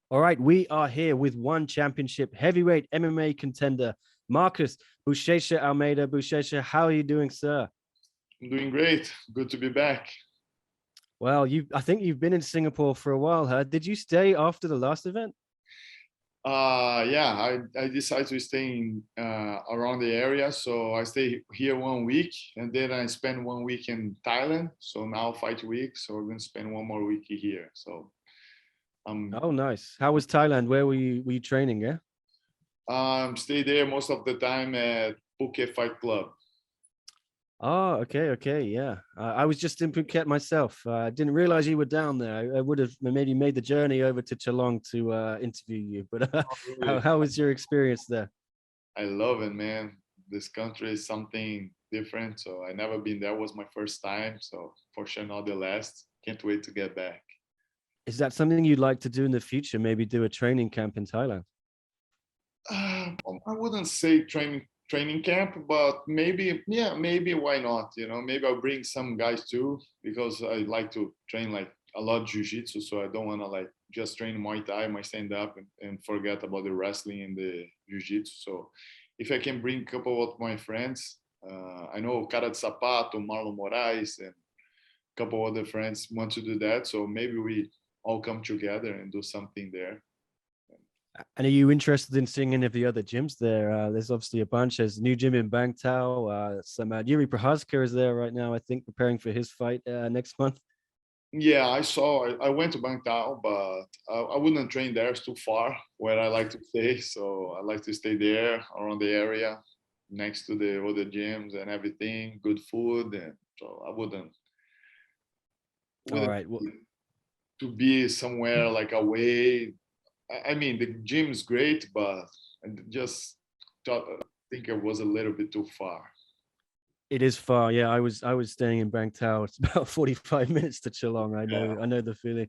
All right, we are here with one championship heavyweight MMA contender, Marcus Buchecha Almeida. Buchecha, how are you doing, sir? I'm doing great. Good to be back. Well, I think you've been in Singapore for a while, huh? Did you stay after the last event? Yeah, I decided to stay in around the area. So I stay here 1 week and then I spend 1 week in Thailand. So now fight week. So we're going to spend one more week here. So I'm Oh, nice. How was Thailand? Where were you training, yeah? stay there most of the time at Phuket Fight Club. Oh, okay, yeah. I was just in Phuket myself. I didn't realize you were down there. I would have maybe made the journey over to Geelong to interview you. But Oh, how, really? how was your experience there? I love it, man. This country is something different. So I never been there. Was my first time. So for sure not the last. Can't wait to get back. Is that something you'd like to do in the future? Maybe do a training camp in Thailand? I wouldn't say training camp, but maybe yeah, maybe why not? Maybe I'll bring some guys too because I like to train like a lot of jiu-jitsu, so I don't want to like just train Muay Thai, my stand up, and forget about the wrestling and the jiu-jitsu. So if I can bring a couple of my friends, I know Cara de Sapato, Marlon Moraes, and a couple other friends want to do that. So maybe we all come together and do something there. And are you interested in seeing any of the other gyms there? There's obviously a bunch. There's a new gym in Bangtao. Some Yuri Prohaska is there right now, I think, preparing for his fight next month. Yeah, I saw. I went to Bangtao, but I wouldn't train there. It's too far where I like to stay. So I like to stay there around the area, next to the other gyms and everything. Good food, and so I All wouldn't right. Well, to be somewhere like away. I mean, the gym is great, but I just think it was a little bit too far. it is far. Yeah, I was staying in Bangtao. It's about 45 minutes to Geelong. Yeah. I know the feeling.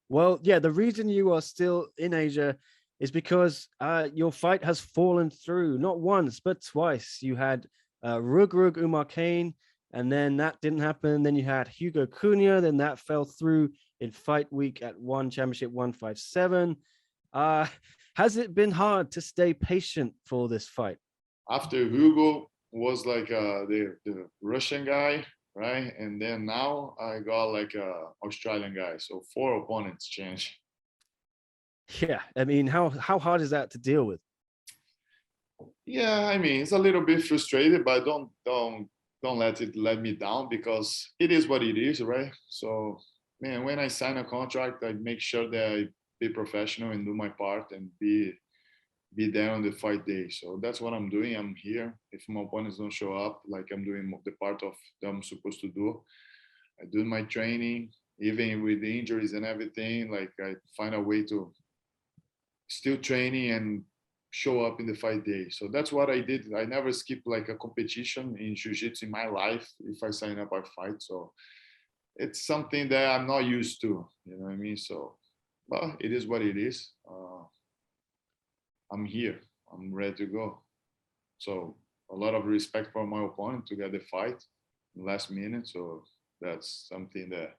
Well, yeah, the reason you are still in Asia is because your fight has fallen through not once but twice. You had Rug Umar Kane, and then that didn't happen. Then you had Hugo Cunha, then that fell through in fight week at One Championship 157. Uh, has it been hard to stay patient for this fight? After Hugo was like the Russian guy, right? And then now I got like a Australian guy. So four opponents change. Yeah, I mean, how hard is that to deal with? Yeah, I mean it's a little bit frustrated, but don't let it let me down because it is what it is, right? So man, when I sign a contract, I make sure that I be professional and do my part and be there on the fight day. So that's what I'm doing. I'm here. If my opponents don't show up, like I'm doing the part of that I'm supposed to do. I do my training, even with the injuries and everything. Like I find a way to still training and show up in the fight day. So that's what I did. I never skip like a competition in jiu-jitsu in my life if I sign up I fight. So it's something that I'm not used to. You know what I mean? So, well, it is what it is. I'm here. I'm ready to go. So a lot of respect for my opponent to get the fight last minute. So that's something that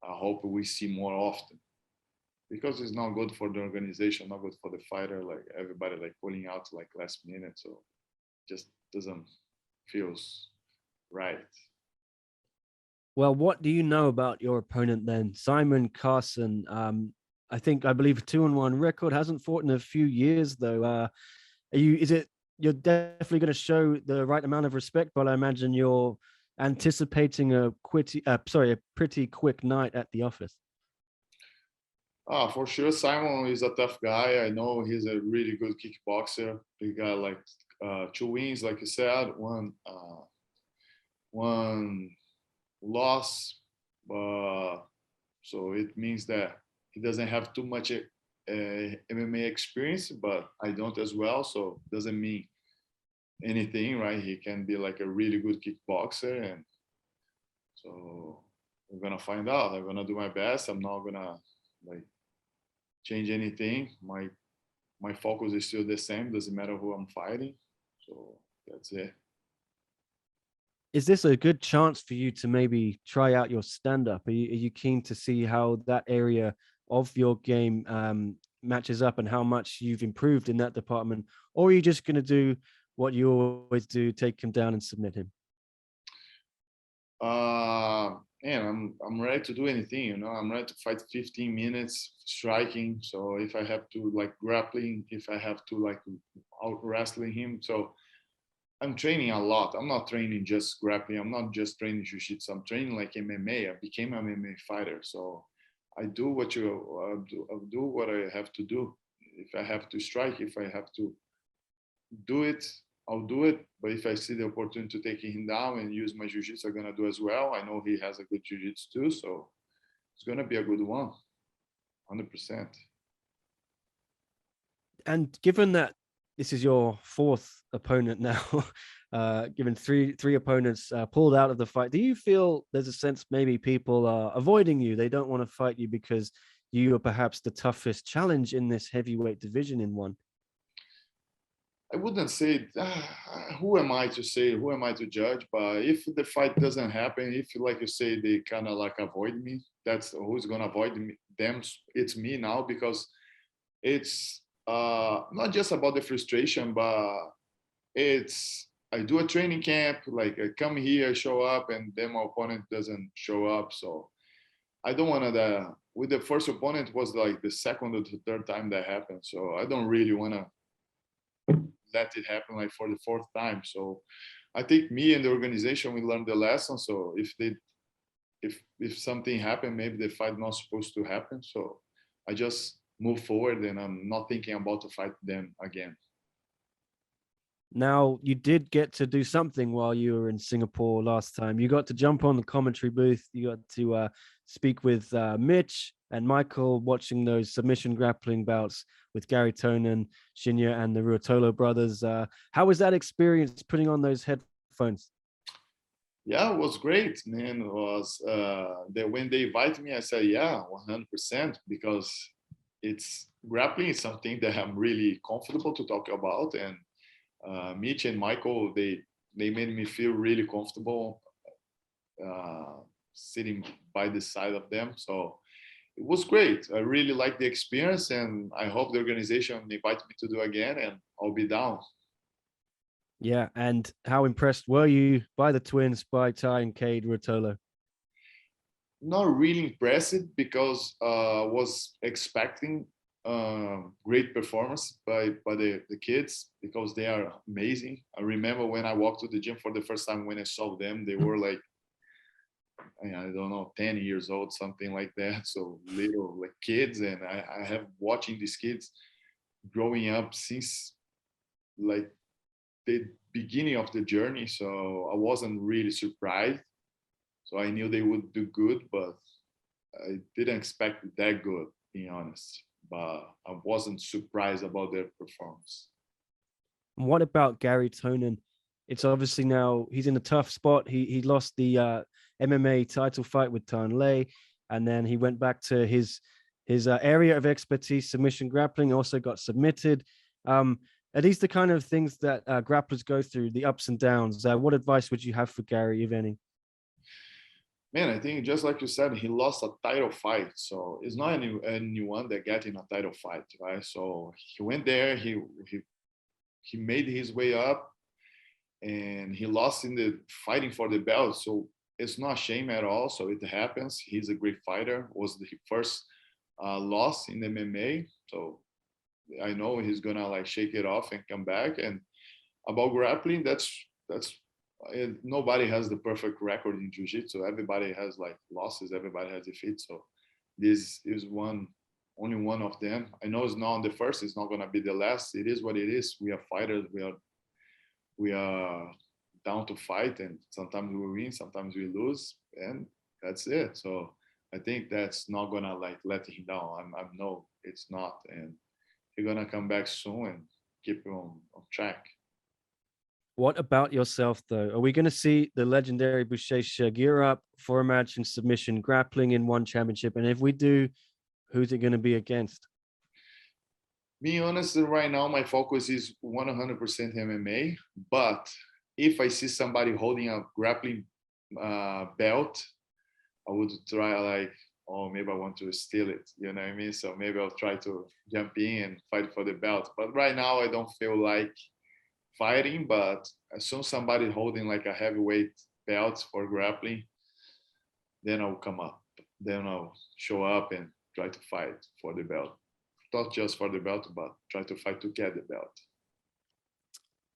I hope we see more often because it's not good for the organization, not good for the fighter. Like everybody like pulling out like last minute. So just doesn't feels right. Well, what do you know about your opponent then? Simon Carson. I believe a 2-1 record, hasn't fought in a few years though. Is it you're definitely going to show the right amount of respect, but I imagine you're anticipating a pretty quick night at the office. For sure, Simon is a tough guy. I know he's a really good kickboxer. He got like 2 wins, like you said, one loss. Uh, so it means that he doesn't have too much MMA experience, but I don't as well. So doesn't mean anything, right? He can be like a really good kickboxer, and so we're gonna find out. I'm gonna do my best. I'm not gonna like change anything. My focus is still the same. Doesn't matter who I'm fighting. So that's it. Is this a good chance for you to maybe try out your stand up? Are you keen to see how that area of your game matches up and how much you've improved in that department? Or are you just going to do what you always do, take him down and submit him? Man, I'm ready to do anything, you know. I'm ready to fight 15 minutes striking. So if I have to like grappling, if I have to like out wrestling him, so I'm training a lot. I'm not training just grappling. I'm not just training jiu-jitsu. I'm training like MMA. I became an MMA fighter. So I do what I do what I have to do. If I have to strike, if I have to do it, I'll do it. But if I see the opportunity to take him down and use my jiu-jitsu, I'm gonna do as well. I know he has a good jiu-jitsu too, so it's gonna be a good one, 100%. And given that this is your fourth opponent now, given three opponents pulled out of the fight, do you feel there's a sense maybe people are avoiding you? They don't want to fight you because you are perhaps the toughest challenge in this heavyweight division in one? I wouldn't say who am I to say, who am I to judge, but if the fight doesn't happen, if like you say they kind of like avoid me, that's who's gonna avoid me, them. It's me now, because it's not just about the frustration, but it's I do a training camp, like I come here, show up, and then my opponent doesn't show up. So I don't want to. With the first opponent was like the second or the third time that happened. So I don't really want to let it happen like for the fourth time. So I think me and the organization we learned the lesson. So if something happened, maybe the fight not supposed to happen. So I just move forward and I'm not thinking about to fight them again. Now, you did get to do something while you were in Singapore last time. You got to jump on the commentary booth. You got to speak with Mitch and Michael, watching those submission grappling bouts with Gary Tonin, Shinya, and the Ruotolo brothers. How was that experience putting on those headphones? Yeah, it was great, man. It was that when they invited me, I said, yeah, 100%, because it's grappling is something that I'm really comfortable to talk about. And Mitch and Michael, they made me feel really comfortable sitting by the side of them. So it was great. I really liked the experience, and I hope the organization invites me to do again, and I'll be down. Yeah, and how impressed were you by the twins, by Ty and Cade Ruotolo? Not really impressed, because I was expecting great performance by the kids, because they are amazing. I remember when I walked to the gym for the first time, when I saw them, they were like, I don't know, 10 years old, something like that. So little like kids. And I have watching these kids growing up since like the beginning of the journey. So I wasn't really surprised. So I knew they would do good, but I didn't expect that good, being honest. But I wasn't surprised about their performance. What about Gary Tonin? It's obviously now he's in a tough spot. He lost the MMA title fight with Tan Lei, and then he went back to his area of expertise, submission grappling. Also got submitted. Are these the kind of things that grapplers go through, the ups and downs? What advice would you have for Gary, if any? Man, I think just like you said, he lost a title fight. So it's not anyone that get in a title fight, right? So he went there, he made his way up, and he lost in the fighting for the belt. So it's not a shame at all. So it happens. He's a great fighter. Was the first loss in MMA. So I know he's gonna like shake it off and come back. And about grappling, that's nobody has the perfect record in jiu-jitsu. Everybody has like losses, everybody has defeats. So this is only one of them. I know it's not the first, it's not gonna be the last. It is what it is. We are fighters, we are down to fight, and sometimes we win, sometimes we lose, and that's it. So I think that's not gonna like let him down. I'm no, it's not. And he's gonna come back soon and keep him on track. What about yourself, though? Are we going to see the legendary Buchecha gear up for a match in submission grappling in one championship? And if we do, who's it going to be against? Being honest, right now my focus is 100% MMA. But if I see somebody holding a grappling belt, I would try like oh, maybe I want to steal it. You know what I mean? So maybe I'll try to jump in and fight for the belt. But right now, I don't feel like fighting. But as soon as somebody holding like a heavyweight belt for grappling, then I'll come up. Then I'll show up and try to fight for the belt. Not just for the belt, but try to fight to get the belt.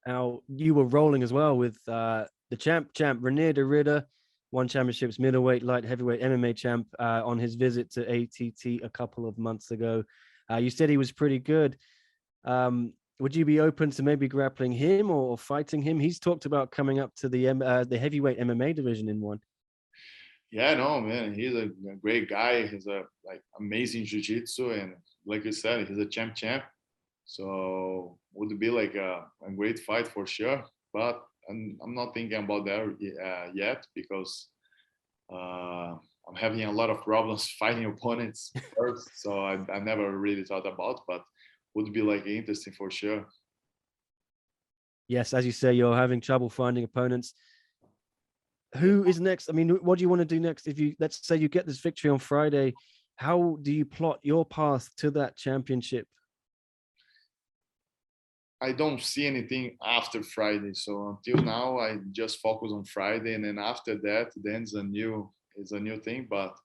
Now you were rolling as well with the champ Renier de Ridder, won championships middleweight, light heavyweight, MMA champ on his visit to ATT a couple of months ago. You said he was pretty good. Would you be open to maybe grappling him or fighting him? He's talked about coming up to the heavyweight MMA division in one. Yeah, no, man, he's a great guy. He's a like amazing jiu-jitsu, and like you said, he's a champ. So would be like a great fight for sure. But I'm not thinking about that yet because I'm having a lot of problems finding opponents first. So I never really thought about, but would be like interesting for sure. Yes, as you say, you're having trouble finding opponents. Who is next? I mean, what do you want to do next? If you, let's say you get this victory on Friday, how do you plot your path to that championship? I don't see anything after Friday. So until now, I just focus on Friday, and then after that, then it's a new thing. But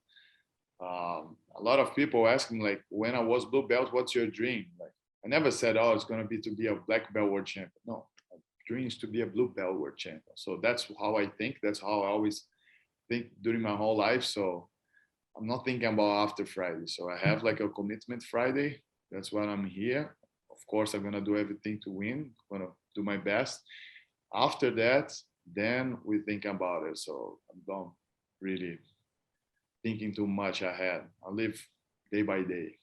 a lot of people ask me like, when I was blue belt, what's your dream? Like, I never said, oh, it's gonna be to be a black belt world champion. No, my dream is to be a blue belt world champion. So that's how I think. That's how I always think during my whole life. So I'm not thinking about after Friday. So I have like a commitment Friday. That's why I'm here. Of course, I'm gonna do everything to win. I'm gonna do my best. After that, then we think about it. So I don't really thinking too much ahead. I live day by day.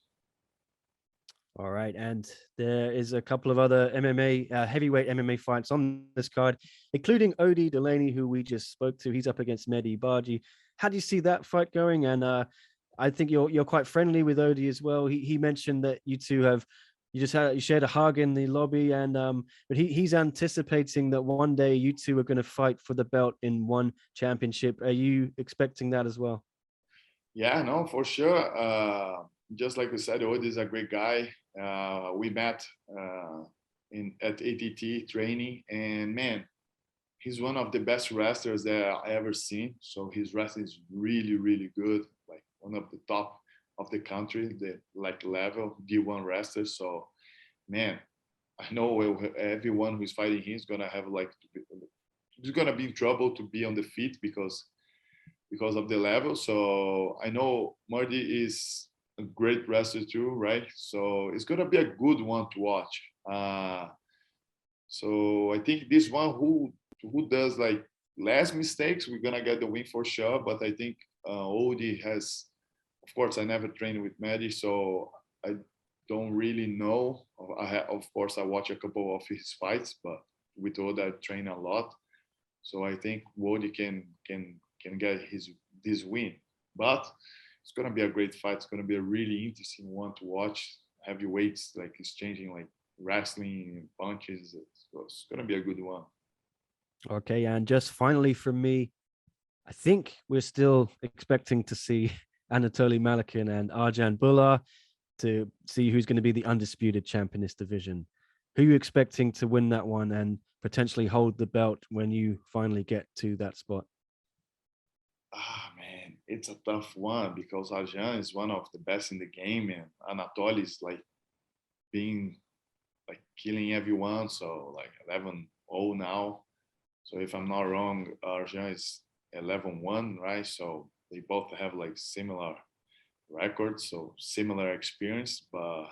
All right, and there is a couple of other MMA heavyweight MMA fights on this card, including Odie Delaney, who we just spoke to. He's up against Mehdi Barji. How do you see that fight going? And I think you're quite friendly with Odie as well. He mentioned that you two have you shared a hug in the lobby, and but he's anticipating that one day you two are going to fight for the belt in one championship. Are you expecting that as well? Yeah, no, for sure. Just like you said, Odie is a great guy. We met in at ATT training, and man, he's one of the best wrestlers that I ever seen. So his wrestling is really, really good. Like one of the top of the country, the like level D1 wrestler. So man, I know everyone who's fighting him is gonna have like he's gonna be in trouble to be on the feet because of the level. So I know Marty is a great wrestler too, right? So it's gonna be a good one to watch. So I think this one who does like less mistakes, we're gonna get the win for sure. But I think Odie has, of course, I never trained with Maddie, so I don't really know. Of course, I watch a couple of his fights, but with Odie, I train a lot. So I think Odie can get this win. But it's gonna be a great fight. It's gonna be a really interesting one to watch. Heavyweights like exchanging like wrestling and punches. It's gonna be a good one. Okay, and just finally from me, I think we're still expecting to see Anatoly Malakin and Arjan Bular to see who's going to be the undisputed champ in this division. Who are you expecting to win that one and potentially hold the belt when you finally get to that spot? Ah man, it's a tough one because Arjan is one of the best in the game, and Anatoly is like being like killing everyone. So like 11-0 now. So if I'm not wrong, Arjan is 11-1, right? So they both have like similar records, so similar experience, but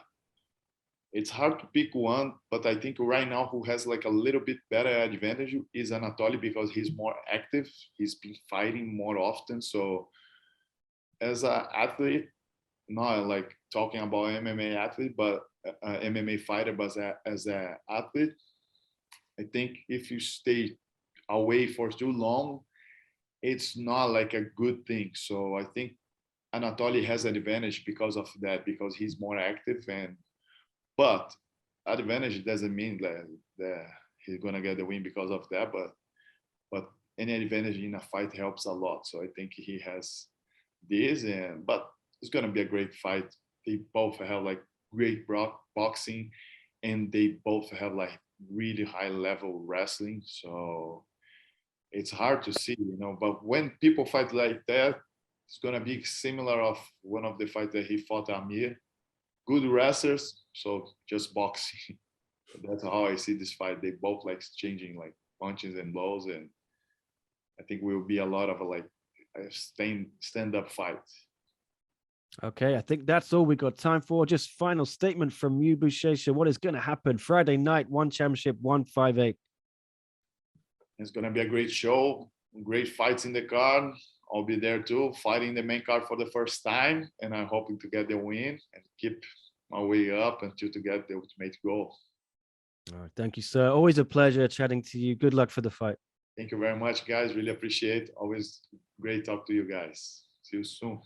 it's hard to pick one. But I think right now who has like a little bit better advantage is Anatoly because he's more active. He's been fighting more often. So as an athlete, not like talking about MMA athlete, but MMA fighter, but as an athlete, I think if you stay away for too long, it's not like a good thing. So I think Anatoly has an advantage because of that, because he's more active. And but advantage doesn't mean that he's gonna get the win because of that. But any advantage in a fight helps a lot. So I think he has this, and but it's gonna be a great fight. They both have like great boxing, and they both have like really high level wrestling. So it's hard to see, you know. But when people fight like that, it's gonna be similar of one of the fights that he fought Amir. Good wrestlers, so just boxing. That's how I see this fight. They both like exchanging like punches and blows, and I think will be a lot of a like a stand up fight. Okay, I think that's all we got time for. Just final statement from you, Buchecha. What is going to happen Friday night? One championship, 158. It's gonna be a great show, great fights in the card. I'll be there too, fighting the main card for the first time, and I'm hoping to get the win and keep my way up until to get the ultimate goal. All right, thank you, sir. Always a pleasure chatting to you. Good luck for the fight. Thank you very much, guys. Really appreciate. Always great talk to you guys. See you soon.